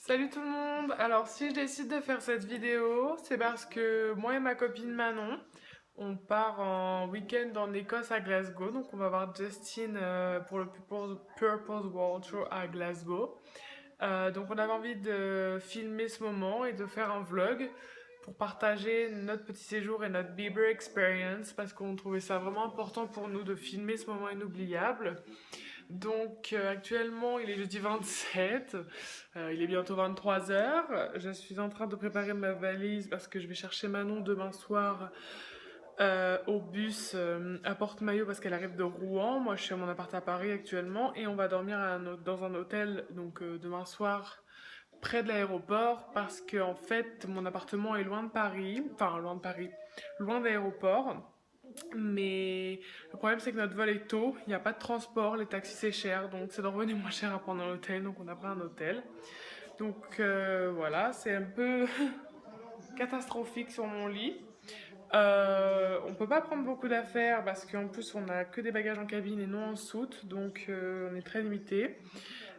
Salut tout le monde! Alors si je décide de faire cette vidéo, c'est parce que moi et ma copine Manon, on part en week-end en Écosse à Glasgow. Donc on va voir Justin pour le Purpose World Tour à Glasgow. Donc on avait envie de filmer ce moment et de faire un vlog pour partager notre petit séjour et notre Bieber experience parce qu'on trouvait ça vraiment important pour nous de filmer ce moment inoubliable. Donc actuellement il est jeudi 27, il est bientôt 23h. Je suis en train de préparer ma valise parce que je vais chercher Manon demain soir au bus à Porte-Maillot parce qu'elle arrive de Rouen. Moi je suis à mon appart à Paris actuellement et on va dormir dans un hôtel donc demain soir près de l'aéroport parce que en fait mon appartement est loin de Paris, loin de l'aéroport. Mais le problème c'est que notre vol est tôt, il n'y a pas de transport, les taxis c'est cher, donc c'est d'en revenir moins cher à prendre un hôtel, donc on a pris un hôtel. Donc voilà, c'est un peu catastrophique sur mon lit. On peut pas prendre beaucoup d'affaires parce qu'en plus on a que des bagages en cabine et non en soute, donc on est très limité.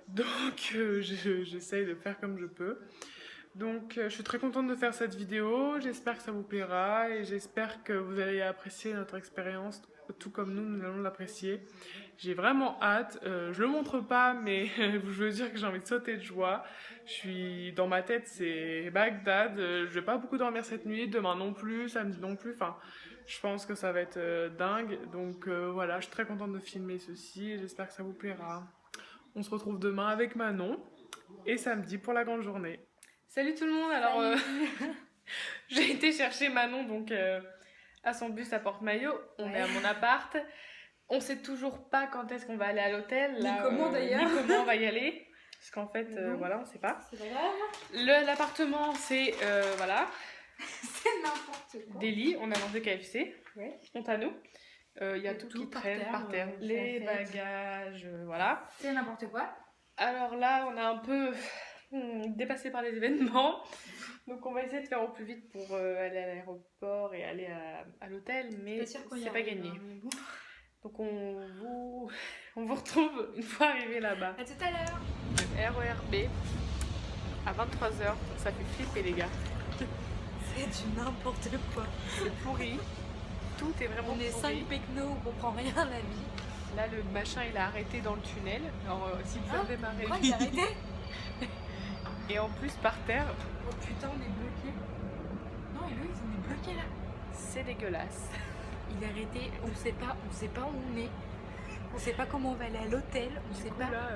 Donc j'essaye de faire comme je peux. Donc je suis très contente de faire cette vidéo, j'espère que ça vous plaira et j'espère que vous allez apprécier notre expérience tout comme nous allons l'apprécier. J'ai vraiment hâte, je le montre pas mais je veux dire que j'ai envie de sauter de joie. Je suis dans ma tête, c'est Bagdad, je vais pas beaucoup dormir cette nuit, demain non plus, samedi non plus, enfin je pense que ça va être dingue. Donc voilà, je suis très contente de filmer ceci et j'espère que ça vous plaira. On se retrouve demain avec Manon et samedi pour la grande journée. Salut tout le monde, alors j'ai été chercher Manon donc à son bus à Porte-Maillot, on est à mon appart, on sait toujours pas quand est-ce qu'on va aller à l'hôtel, ni comment d'ailleurs, ni comment on va y aller, parce qu'en fait voilà on sait pas. C'est pas grave. L'appartement c'est voilà, C'est n'importe quoi. des lits, on a mangé KFC, Ouais. honte à nous. Il y a tout qui traîne par terre, les bagages, voilà. C'est n'importe quoi. Alors là on a un peu dépassé par les événements, donc on va essayer de faire au plus vite pour aller à l'aéroport et aller à l'hôtel, mais c'est pas gagné. Bon. Donc on vous retrouve une fois arrivé là-bas. À tout à l'heure. RERB à 23h, ça fait flipper les gars. C'est du n'importe quoi. C'est pourri, tout est vraiment On est pourri. 5 pecnos, on comprend rien à la vie. Là le machin il a arrêté dans le tunnel, alors s'il peut redémarrer Quoi, lui. il a arrêté? Et en plus par terre, Oh putain, on est bloqué. Non, et lui, on est bloqué là. c'est dégueulasse. Il a arrêté, on sait pas où on est. On sait pas comment on va aller à l'hôtel, on sait pas. Là,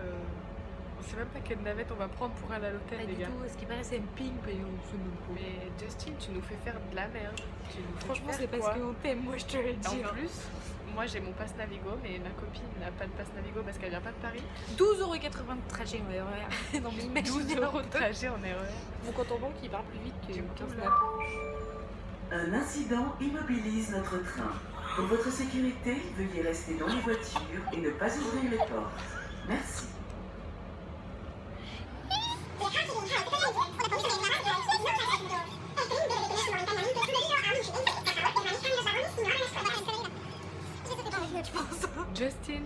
on sait même pas quelle navette on va prendre pour aller à l'hôtel, Pas les du gars. tout, ce qui paraît c'est un ping, mais on se même pas. Mais Justin, tu nous fais faire de la merde. Tu nous fais Franchement, faire c'est parce quoi qu'on t'aime, moi je te le dis. En plus, moi j'ai mon pass Navigo, mais ma copine n'a pas de pass Navigo parce qu'elle vient pas de Paris. 12,80€ de trajet en RER. Non mais imagine 12 € de trajet en RER. Mon compte en banque il part plus vite que Du coup, qu'un là- snap. Un incident immobilise notre train. Pour votre sécurité, veuillez rester dans les voitures et ne pas ouvrir les portes. Merci. Justin,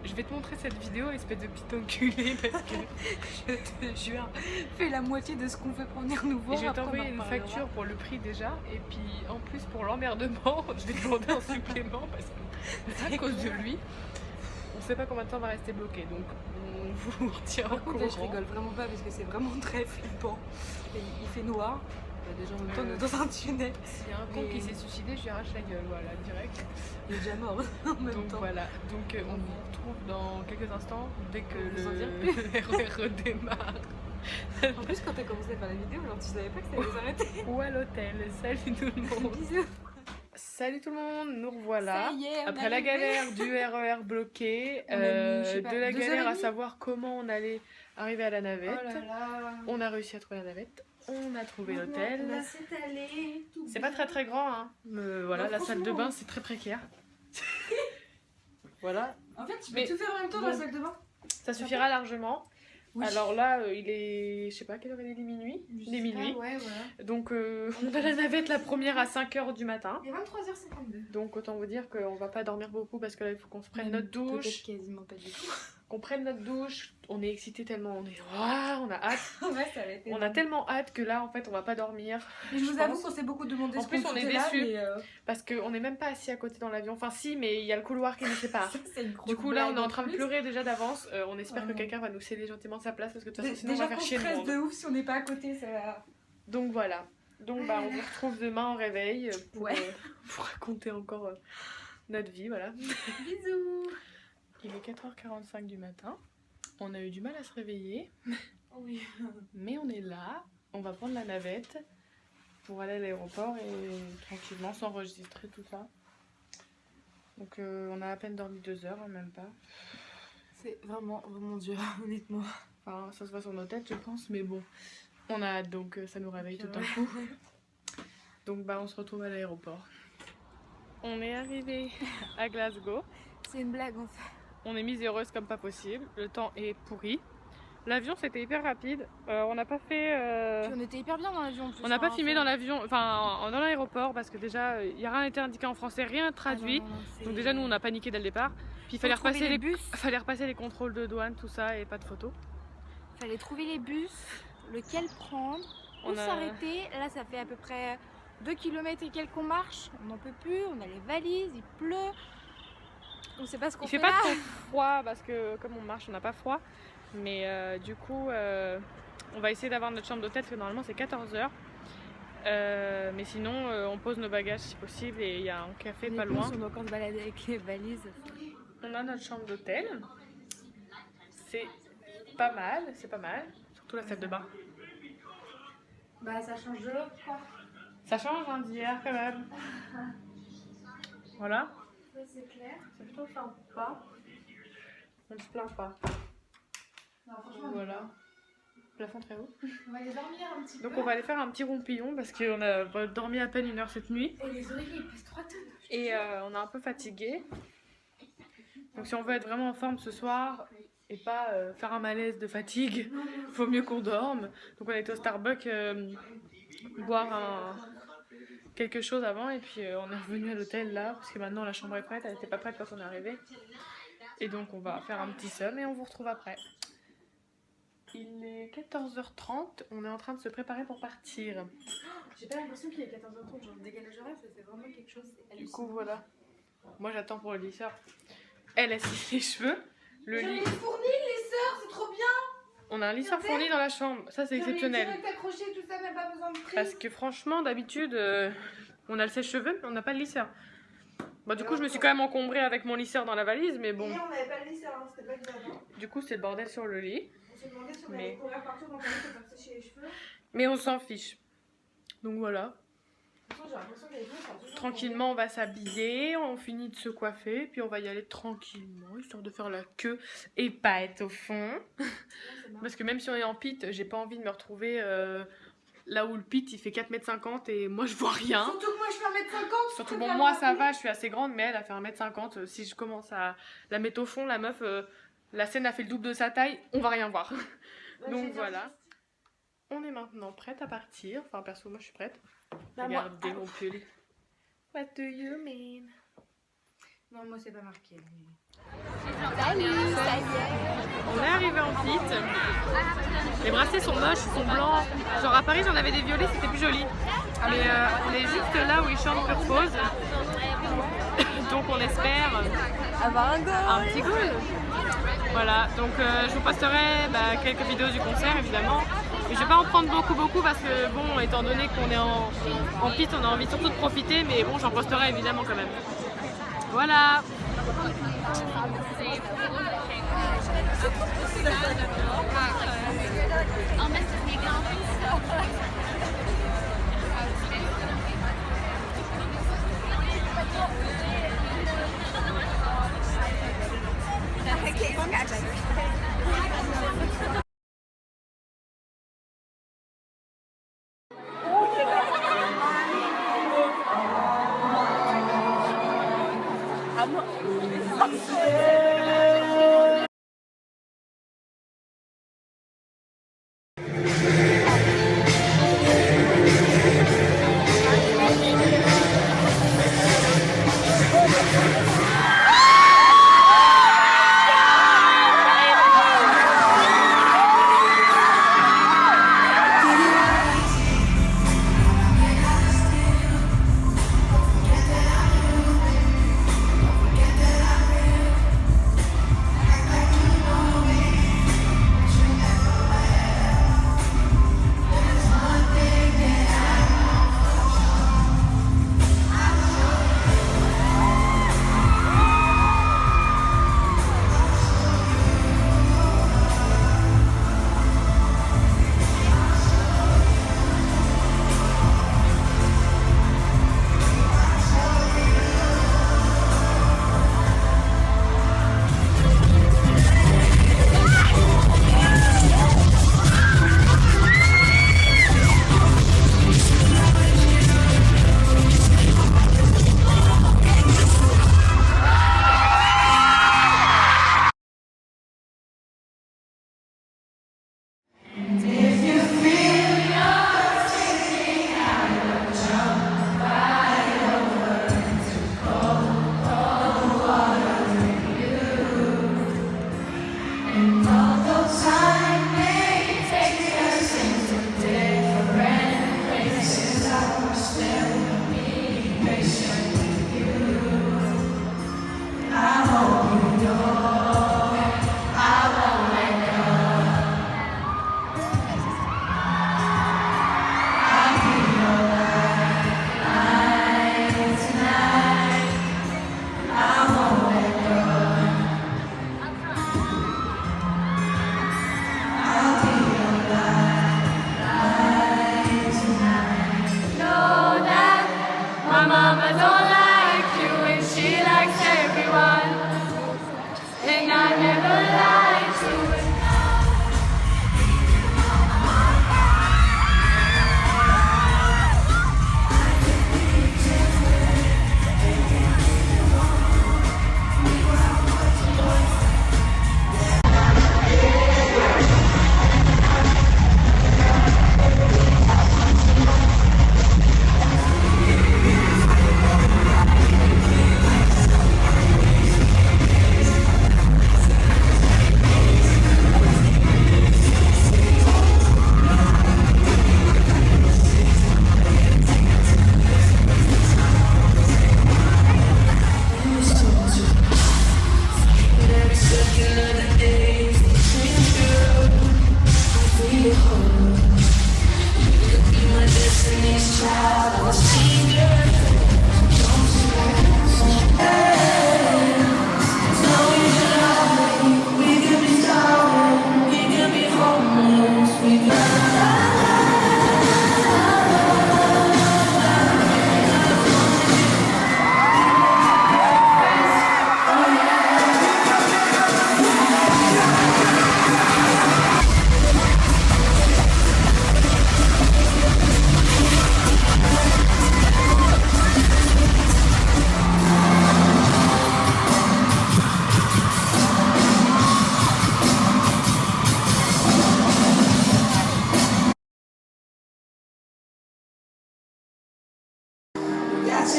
je vais te montrer cette vidéo, espèce de petit enculé, parce que Je te jure, fais la moitié de ce qu'on fait pour venir nous voir. je vais après, on t'envoyer en une reparlera. facture pour le prix déjà, et puis en plus pour l'emmerdement, je vais te demander un supplément parce que à cause de lui, on sait pas combien de temps on va rester bloqué, donc on vous retient au Par contre, là, je courant. rigole vraiment pas parce que c'est vraiment très flippant. Et il fait noir. Bah, déjà, en même temps, on est dans un tunnel. S'il y a un con qui s'est suicidé, je lui arrache la gueule, voilà, direct. Il est déjà mort en même Donc temps. voilà, donc on vous retrouve dans quelques instants dès que Vous en dire le RER redémarre. En plus, quand t'as commencé à faire la vidéo, genre, tu savais pas que ça allait s'arrêter. Ou à l'hôtel. Salut tout le monde. Bisous. Salut tout le monde, nous revoilà. Ça y est, on Après est la arrivé. galère du RER bloqué, On a mis, je sais pas, de la 2 galère heures et à demie. savoir comment on allait arriver à la navette, Oh là là. on a réussi à trouver la navette, on a trouvé On l'hôtel. a s'étalé. tout C'est pas bien. très grand, hein. Voilà, Non, la salle de franchement. bain c'est très précaire. Voilà, En fait, tu Mais peux tout faire en même temps bon. dans la salle de bain. ça suffira largement. Oui. Alors là, il est, je sais pas quelle heure il est, minuit. Je Il est sais minuit. pas, ouais, voilà. Donc on a la navette la première à 5h du matin. Il est 23h52. Donc autant vous dire qu'on va pas dormir beaucoup parce que là il faut qu'on se prenne notre douche, Peut-être quasiment pas du tout. qu'on prenne notre douche. On est excités tellement, on a hâte. Ouais, ça va être On a tellement hâte que là en fait on va pas dormir. Mais je vous avoue qu'on s'est beaucoup demandé En ce plus, qu'on on est foutait là, déçus. mais, Parce qu'on n'est même pas assis à côté dans l'avion. Enfin si, mais il y a le couloir qui nous sépare. ça, c'est une grosse Du coup là on blague est en train de plus. pleurer déjà d'avance. On espère que Ouais. quelqu'un va nous céder gentiment sa place parce que de toute façon sinon on Déjà va qu'on faire chier le stresse monde. de ouf si on n'est pas à côté, ça va. Donc voilà. Donc bah on vous retrouve demain au réveil pour, Ouais. pour raconter encore notre vie, voilà. Bisous. Il est 4h45 du matin. On a eu du mal à se réveiller, Oui. mais on est là. On va prendre la navette pour aller à l'aéroport et tranquillement s'enregistrer tout ça. Donc on a à peine dormi 2 heures, même pas. C'est vraiment dur, honnêtement. Enfin, ça se voit sur nos têtes, je pense, mais bon. On a hâte, donc ça nous réveille tout d'un coup. Donc bah on se retrouve à l'aéroport. On est arrivé à Glasgow. C'est une blague en fait. On est miséreuse comme pas possible. Le temps est pourri. L'avion c'était hyper rapide. On n'a pas fait. Puis on était hyper bien dans l'avion en plus. On n'a pas hein, filmé enfin. dans l'avion, enfin dans l'aéroport parce que déjà il n'y a rien été indiqué en français, rien traduit. Ah non, c'est- Donc déjà nous on a paniqué dès le départ. Puis il fallait Faut trouver repasser bus. fallait repasser les contrôles de douane, tout ça et pas de photos. Fallait trouver les bus, lequel prendre, où On a- s'arrêter. Là ça fait à peu près 2 km et quelques qu'on marche. On n'en peut plus, on a les valises, il pleut. On sait pas ce qu'on Il fait fait pas là. trop froid parce que comme on marche on n'a pas froid. Mais du coup on va essayer d'avoir notre chambre d'hôtel parce que normalement c'est 14h. Mais sinon on pose nos bagages si possible et il y a un café pas loin. On doit encore se balader avec les valises. On a notre chambre d'hôtel. C'est pas mal, surtout la salle de bain. Bah ça change de l'autre quoi. Ça change d'hier quand même. Voilà, Ça c'est clair. c'est plutôt sympa. On ne se plaint pas. Non, franchement, Voilà. Plafond très haut. on va aller dormir un petit Donc peu. on va aller faire un petit rompillon parce qu'on a dormi à peine 1 heure cette nuit. Et les oreillers ils pèsent 3 tonnes. Et on est un peu fatigué. Donc si on veut être vraiment en forme ce soir et pas faire un malaise de fatigue, faut mieux qu'on dorme. Donc on a été au Starbucks boire quelque chose avant et puis on est revenu à l'hôtel là parce que maintenant la chambre est prête, elle n'était pas prête quand on est arrivé. Et donc on va faire un petit somme et on vous retrouve après. Il est 14h30, on est en train de se préparer pour partir. J'ai pas l'impression qu'il est 14h30, genre décalage horaire, ça fait vraiment quelque chose. C'est Du coup voilà. Moi j'attends pour le lisseur. Elle a scié les cheveux. Le lit. fourni les sœurs, c'est trop bien. On a un lisseur fourni dans la chambre. Ça c'est exceptionnel. accroché, tout ça, même pas besoin de prise. Parce que franchement d'habitude on a le sèche-cheveux mais on n'a pas le lisseur. Bon, du coup je me suis quand même encombrée avec mon lisseur dans la valise mais bon. on n'avait pas le lisseur, hein, c'était pas grave. Du coup c'est le bordel sur le lit. On s'est demandé si on Mais- allait courir partout dans le lit pour faire sécher les cheveux. Mais on s'en fiche. Donc voilà. De toute façon, j'ai l'impression que les cheveux sont toujours Tranquillement on va s'habiller, on finit de se coiffer puis on va y aller tranquillement histoire de faire la queue et pas être au fond. tombés. C'est marrant. Parce que même si on est en pit, j'ai pas envie de me retrouver là où le pit il fait 4,50 m et moi je vois rien. Surtout que moi je fais 1m50. Surtout bon, moi ça va, je suis assez grande, mais elle a fait 1,50 m. Si je commence à la mettre au fond, la meuf, la scène a fait le double de sa taille, on va rien voir. Donc voilà. On est maintenant prête à partir. Enfin, perso, moi je suis prête. Bah, Regardez mon pull. What do you mean? Non, moi c'est pas marqué. On est arrivé en pit. Les bracelets sont moches, ils sont blancs. Genre à Paris, j'en avais des violets, c'était plus joli. Mais on est juste là où ils chantent Purpose. Donc on espère Avoir un goal. un petit goal. Voilà, donc je vous posterai quelques vidéos du concert évidemment. Mais je vais pas en prendre beaucoup parce que bon, étant donné qu'on est en pit, on a envie surtout de profiter. Mais bon, j'en posterai évidemment quand même. Voilà.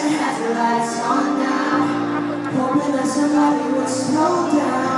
had the lights on now, hoping that somebody would slow down.